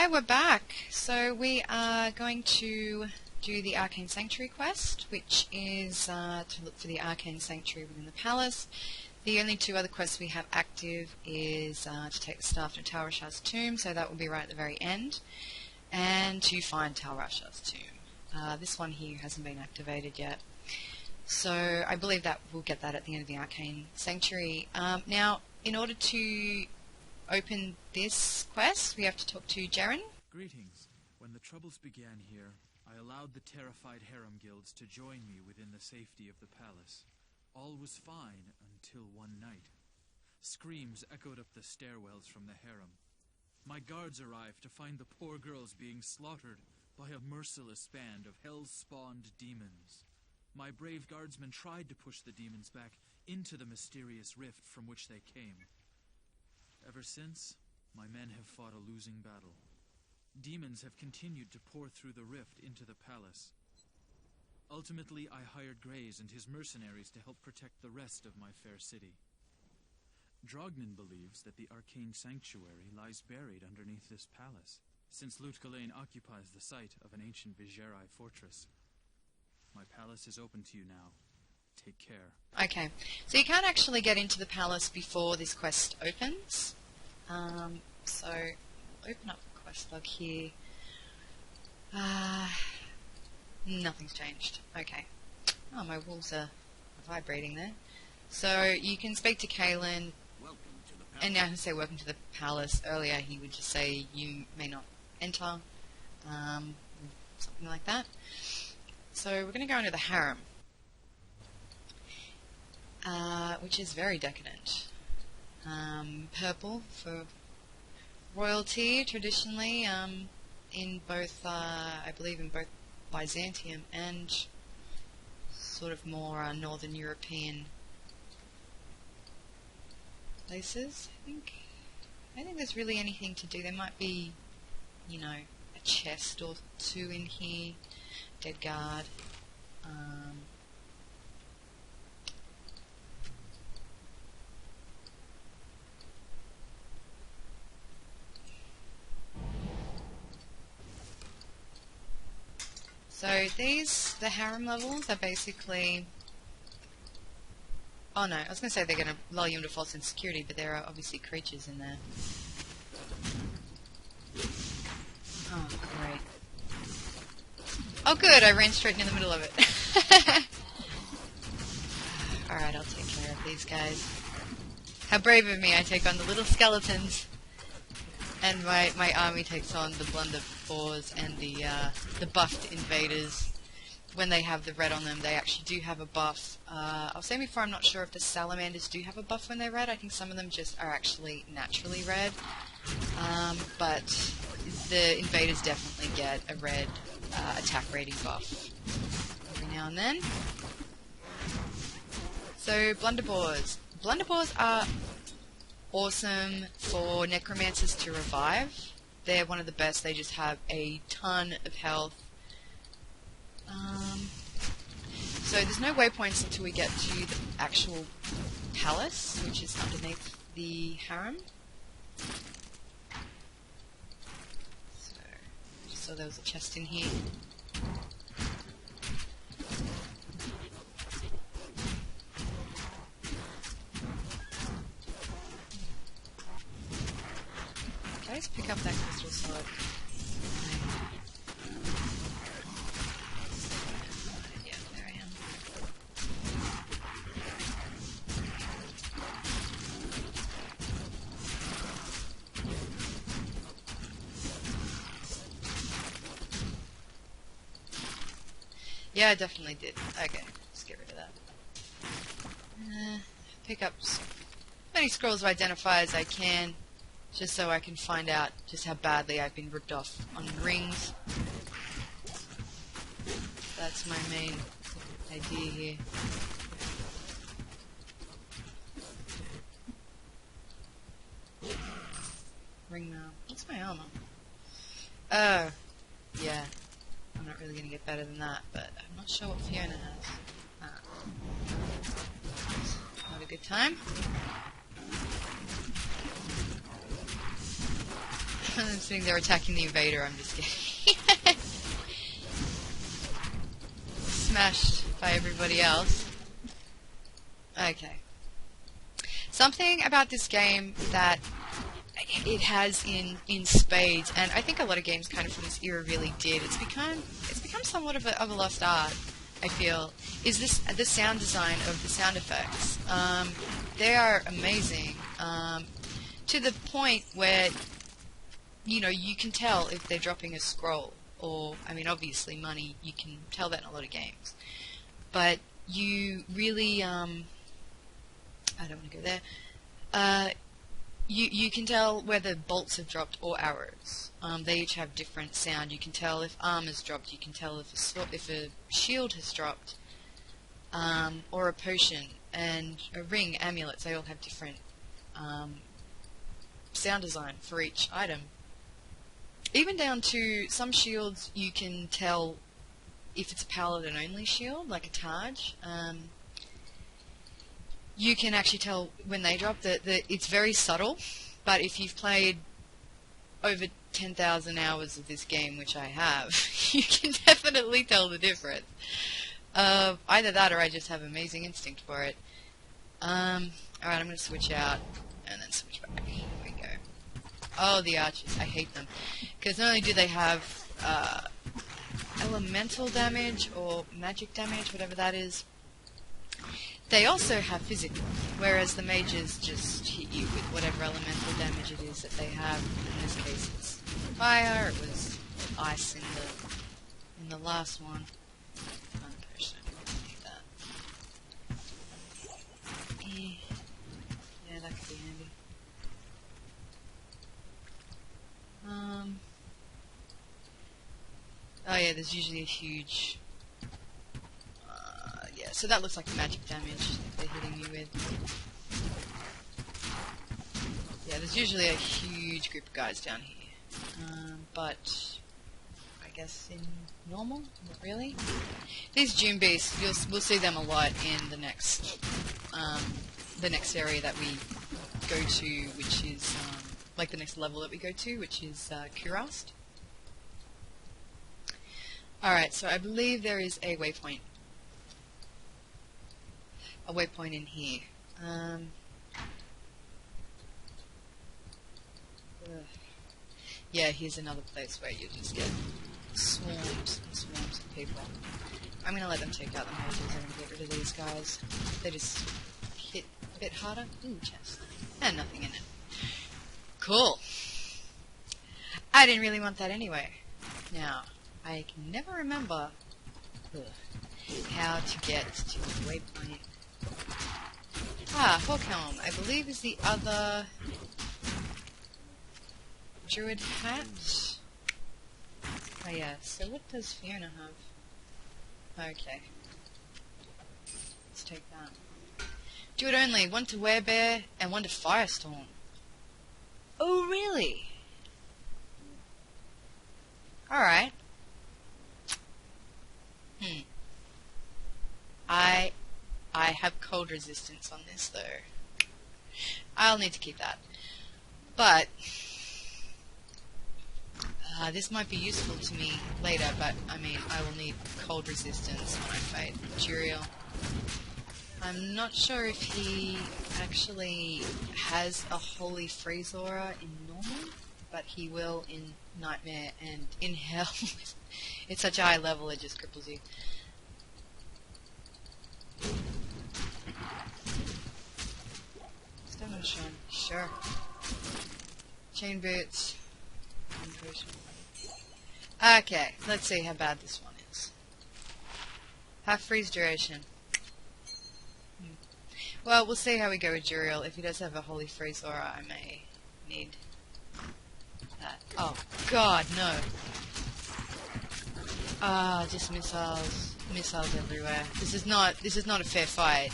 Hi, we're back. So we are going to do the Arcane Sanctuary quest, which is to look for the Arcane Sanctuary within the palace. The only two other quests we have active is to take the staff to Tal Rashar's tomb, so that will be right at the very end, and to find Tal Rashar's tomb. This one here hasn't been activated yet, so I believe that we'll get that at the end of the Arcane Sanctuary. Now, in order to open this quest, we have to talk to Jaren. Greetings. When the troubles began here, I allowed the terrified harem guilds to join me within the safety of the palace. All was fine until one night. Screams echoed up the stairwells from the harem. My guards arrived to find the poor girls being slaughtered by a merciless band of hell-spawned demons. My brave guardsmen tried to push the demons back into the mysterious rift from which they came. Ever since, my men have fought a losing battle. Demons have continued to pour through the rift into the palace. Ultimately, I hired Grays and his mercenaries to help protect the rest of my fair city. Drognin believes that the Arcane Sanctuary lies buried underneath this palace, since Lut Gholein occupies the site of an ancient Viserai fortress. My palace is open to you now. Take care. Okay, so you can't actually get into the palace before this quest opens. So, I'll open up the quest log here. Nothing's changed. Okay. Oh, my wolves are vibrating there. So, you can speak to Kaelin, and now he'll say welcome to the palace. Earlier he would just say you may not enter, something like that. So, we're going to go into the harem. Which is very decadent. Purple for royalty, traditionally, in both, I believe in both Byzantium and sort of more Northern European places, I think. I don't think there's really anything to do. There might be, you know, a chest or two in here, dead guard. So the harem levels are basically... Oh no, I was going to say they're going to lull you into false insecurity, but there are obviously creatures in there. Oh, great. Oh good, I ran straight into the middle of it. Alright, I'll take care of these guys. How brave of me, I take on the little skeletons. And my army takes on the blunderboars and the buffed invaders. When they have the red on them, they actually do have a buff. I was saying before, I'm not sure if the salamanders do have a buff when they're red. I think some of them just are actually naturally red. But the invaders definitely get a red attack rating buff every now and then. So, blunderboars. Blunderboars are awesome for necromancers to revive. They're one of the best. They just have a ton of health. So there's no waypoints until we get to the actual palace, which is underneath the harem. So, just saw there was a chest in here. Let's pick up that crystal sword. Yeah, there I am. Yeah, I definitely did. Okay, let's get rid of that. Pick up as many scrolls of identify as I can, just so I can find out just how badly I've been ripped off on rings. That's my main idea here. Ring mail. What's my armor? Oh, yeah. I'm not really going to get better than that, but I'm not sure what Fiona has. Not a good time. I'm sitting there attacking the invader, I'm just kidding. Smashed by everybody else. Okay. Something about this game that it has in spades, and I think a lot of games kind of from this era really did. It's become somewhat of a lost art, I feel, is the sound design of the sound effects. They are amazing, to the point where, you know, you can tell if they're dropping a scroll, or, I mean, obviously money, you can tell that in a lot of games. But you really, I don't want to go there, you can tell whether bolts have dropped or arrows. They each have different sound. You can tell if armor's dropped, you can tell if a shield has dropped, or a potion, and a ring, amulets, they all have different sound design for each item. Even down to some shields, you can tell if it's a paladin only shield, like a Taj. You can actually tell when they drop that it's very subtle, but if you've played over 10,000 hours of this game, which I have, you can definitely tell the difference. Either that or I just have amazing instinct for it. Alright, I'm going to switch out and then switch back. Here we go. Oh, the archers. I hate them. Because not only do they have elemental damage or magic damage, whatever that is, they also have physical, whereas the mages just hit you with whatever elemental damage it is that they have. In this case, it's fire. It was ice in the last one. Potion. That. Yeah, that could be handy. Oh yeah, there's usually a huge. Yeah, so that looks like magic damage they're hitting you with. Yeah, there's usually a huge group of guys down here. But I guess in normal, not really. These June beasts, we'll see them a lot in the next area that we go to, which is like the next level that we go to, which is Kurast. Alright, so I believe there is a waypoint. A waypoint in here. Yeah, here's another place where you just get swarms and swarms of people. I'm gonna let them take out the mages. I'm gonna get rid of these guys. They just hit a bit harder. Ooh, chest. And nothing in it. Cool. I didn't really want that anyway. Now, I can never remember how to get to the waypoint. Hawkhelm, I believe, is the other Druid hat. Oh yeah, so what does Fiona have? Okay. Let's take that. Druid only, one to Werebear and one to Firestorm. Oh really? Alright. I have cold resistance on this though. I'll need to keep that. But this might be useful to me later, but I mean I will need cold resistance when I fight Juriel. I'm not sure if he actually has a Holy Freeze Aura in normal, but he will in Nightmare and in Hell. It's such a high level it just cripples you. Stone Shine, sure. Chain boots. Okay, let's see how bad this one is. Half freeze duration. Well, we'll see how we go with Juriel. If he does have a Holy Freeze Aura, I may need that. Oh god, no. Just missiles. Missiles everywhere. This is not a fair fight.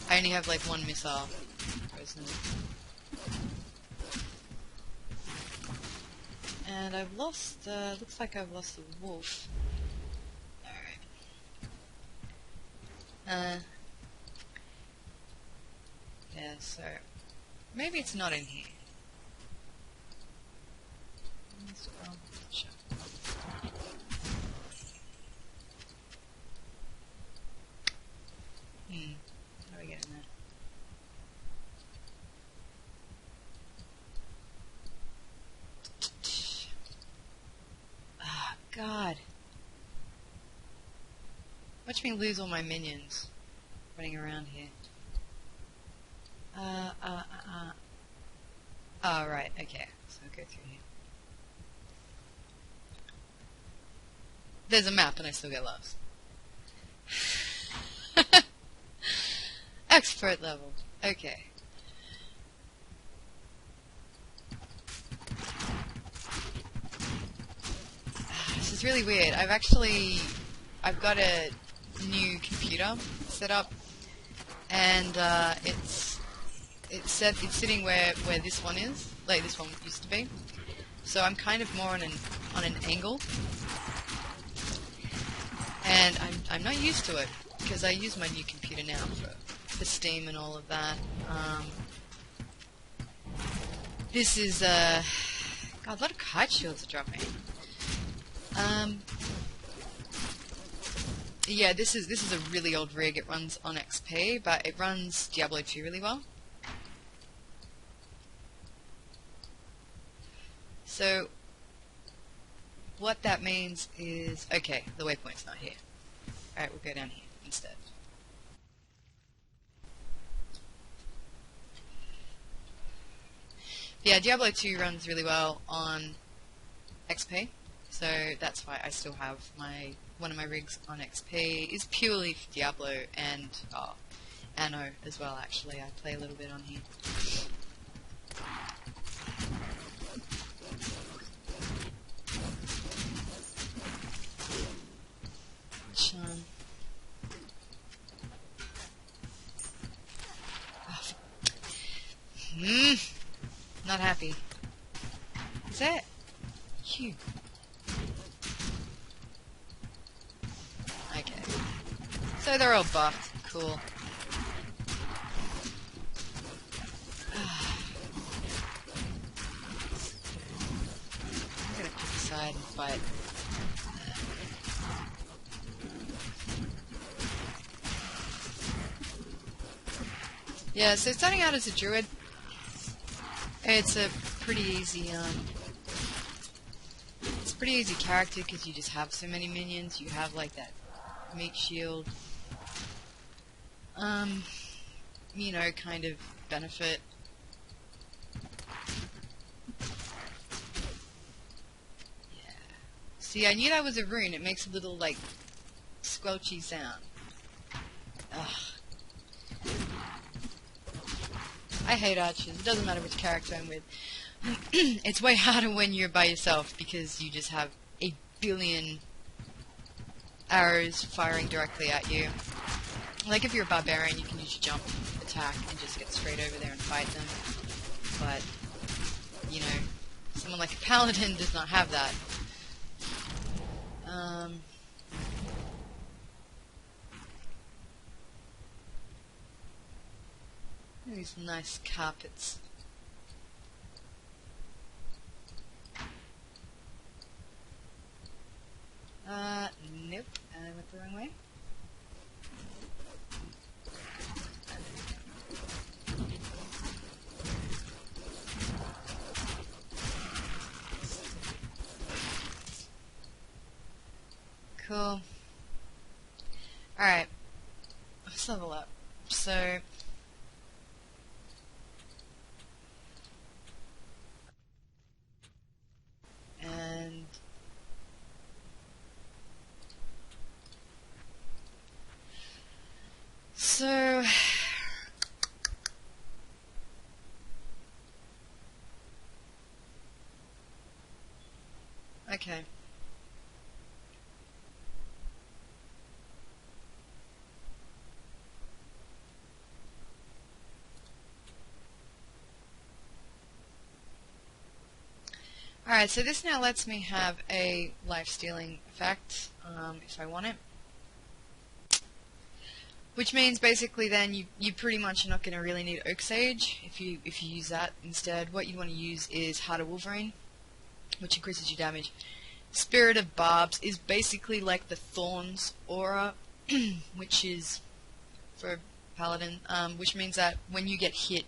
I only have like one missile. And I've lost, looks like I've lost the wolf. Alright. Yeah, so maybe it's not in here. me lose all my minions running around here. Oh, right, okay. So I'll go through here. There's a map and I still get lost. Expert level. Okay. This is really weird. I've got a new computer set up, and it's sitting where this one is, like this one used to be. So I'm kind of more on an angle, and I'm not used to it because I use my new computer now for Steam and all of that. This is God, a lot of kite shields are dropping. Yeah, this is a really old rig. It runs on XP, but it runs Diablo 2 really well. So what that means is, okay, the waypoint's not here. Alright, we'll go down here instead. Yeah, Diablo 2 runs really well on XP, so that's why I still have one of my rigs on XP. Is purely for Diablo and Anno as well. Actually, I play a little bit on here. Sean. Not happy. Is that you? Okay. So they're all buffed. Cool. I'm gonna pick a side and fight. Yeah, so starting out as a druid, it's a pretty easy character because you just have so many minions. You have like that meat shield, you know, kind of benefit. Yeah. See, I knew that was a rune. It makes a little like squelchy sound. Ugh. I hate archers. It doesn't matter which character I'm with. It's way harder when you're by yourself because you just have a billion arrows firing directly at you. Like if you're a barbarian, you can use your jump attack and just get straight over there and fight them. But, you know, someone like a paladin does not have that. These nice carpets. Nope. I went the wrong way. Cool. Alright. Let's level up. So... and... so... okay. Alright, so this now lets me have a life-stealing effect, if I want it. Which means basically then you pretty much are not going to really need Oak Sage if you use that instead. What you want to use is Heart of Wolverine, which increases your damage. Spirit of Barbs is basically like the Thorns aura, which is for Paladin, which means that when you get hit,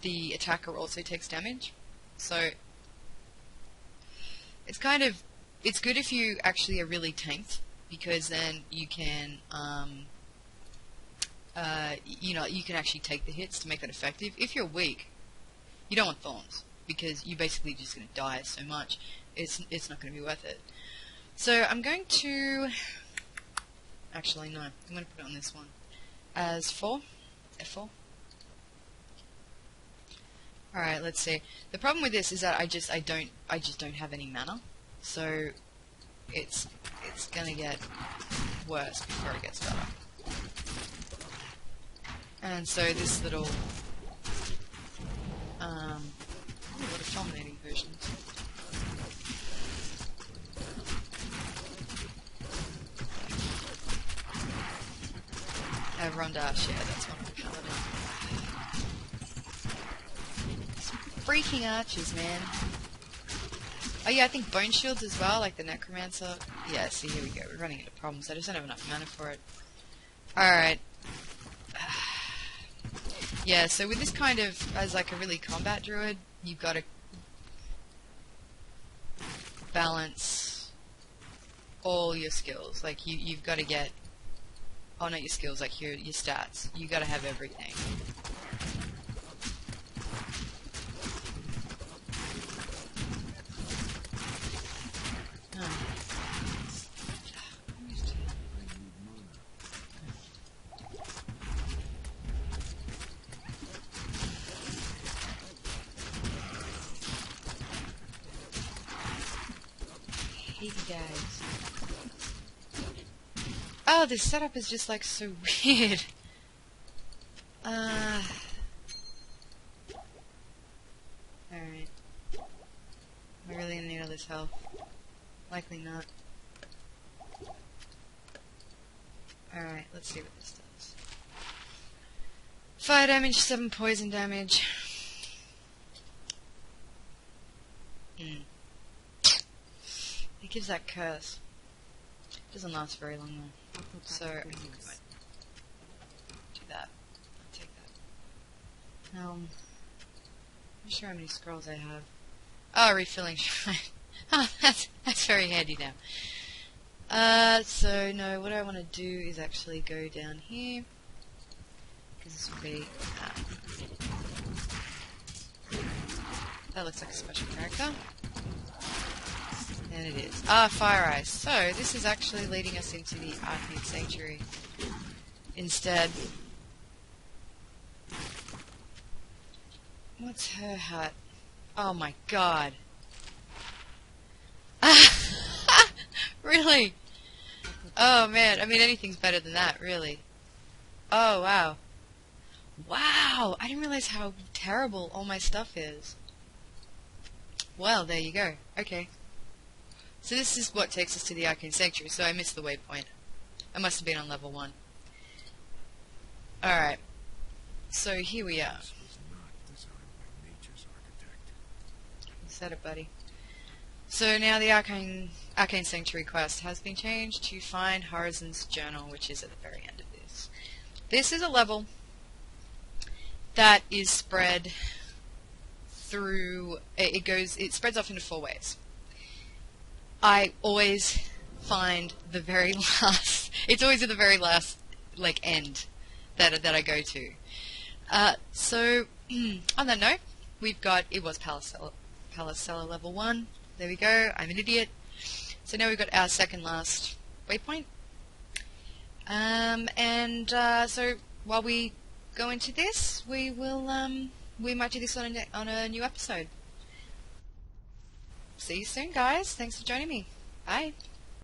the attacker also takes damage. So it's good if you actually are really tanked because then you can, you can actually take the hits to make it effective. If you're weak, you don't want thorns, because you're basically just going to die so much. It's not going to be worth it. So I'm going to, actually no, I'm going to put it on this one as 4, F4. Alright, let's see. The problem with this is that I just don't have any mana, so it's gonna get worse before it gets better. And so this little what a dominating version. Rondash, yeah, that's one of the paladin. Freaking archers, man. Oh yeah, I think bone shields as well, like the necromancer. Yeah, see, here we go. We're running into problems. I just don't have enough mana for it. Alright. Yeah, so with this kind of, as like a really combat druid, you've got to balance all your skills. Like, you've got to get... Oh, not your skills, like your stats. You got to have everything. Hey guys. Oh, this setup is just like so weird. Alright. Am I really gonna need all this health? Likely not. Alright, let's see what this does. 5 damage, 7 poison damage. It gives that curse. Doesn't last very long though. So I think we might do that. I'll take that. I'm not sure how many scrolls I have. Oh, refilling shrine. Oh, that's very handy now. So no, what I want to do is actually go down here, because this will be. That looks like a special character. And it is. Fire Eyes. So, this is actually leading us into the Arcane Sanctuary instead. What's her hat? Oh my god. Really? Oh man, I mean anything's better than that, really. Oh wow. Wow, I didn't realize how terrible all my stuff is. Well, there you go. Okay. So this is what takes us to the Arcane Sanctuary, so I missed the waypoint. I must have been on level 1. Alright. So here we are. You said it, buddy. So now the Arcane Sanctuary quest has been changed to find Horizon's journal, which is at the very end of this. This is a level that is spread through... It spreads off into 4 ways. I always find the very last... It's always at the very last, like, end that I go to. So, on that note, we've got... It was Palace Cellar level 1. There we go. I'm an idiot. So now we've got our second last waypoint. So while we go into this, we will... we might do this on a new episode. See you soon, guys. Thanks for joining me. Bye.